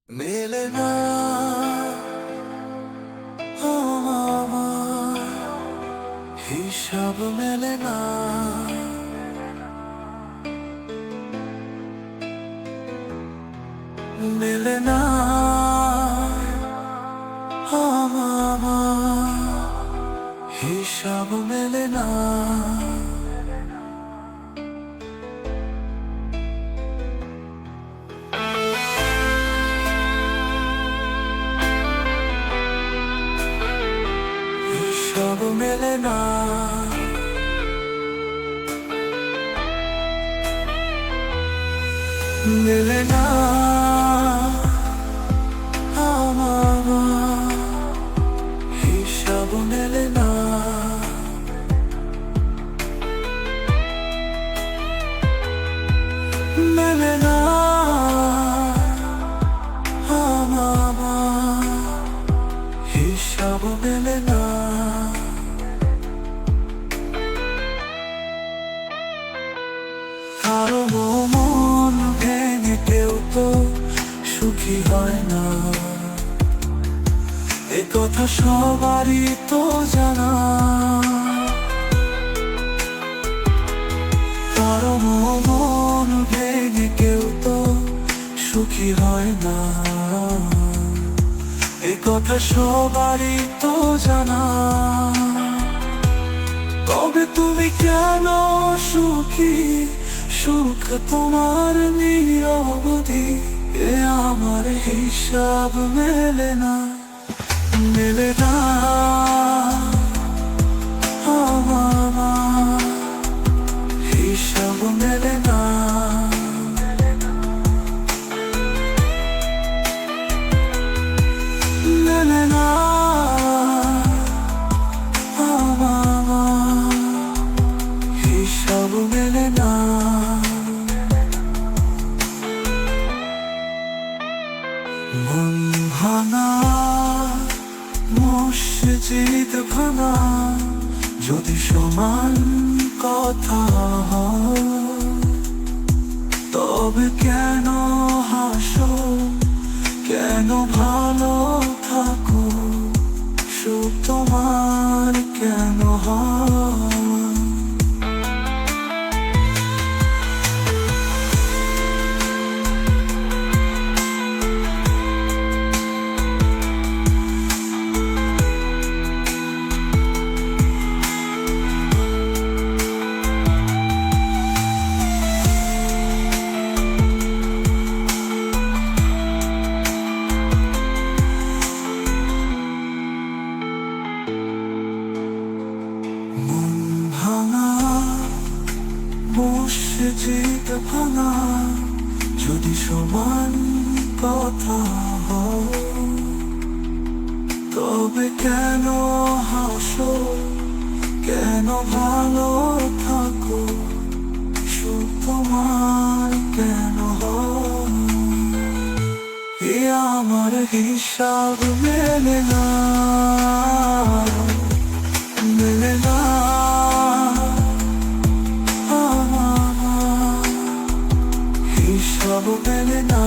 মেলে না আমার হিসাব মেলে না, মেলে না আমার হিসাব মেলে না। হিসাব মেলে না, মেলে না আমার হিসাব মেলে না। মেলে না আমার হিসাব মেলে না। কারো মন ভেঙে কেউ তো সুখী হয় না, এ কথা সবারই তো জানা। কারো মন ভেঙে কেউ তো সুখী হয় না, এ কথা সবারই তো জানা। তবে তুমি কেন সুখী, সুখ তোমার নিরবধি, এ আমার হিসাব মেলে না, মেলে না আমার হিসাব মেলে না। মেলে না আমার হিসাব মেলে না। মন ভাঙা মসজিদ ভাঙা যদি সমান কথা হয়, তবে কেন হাসো, কেন ভালো থাকো, সুখ তোমার কেন হয়? মসজিদ ভাঙা যদি সমান কথা হয়, তবে কেন হাসো, কেন ভালো থাকো, সুখ তোমার কেন হয়? এ আমার হিসাব মেলে না, মেলে না হিসাব মেলে না।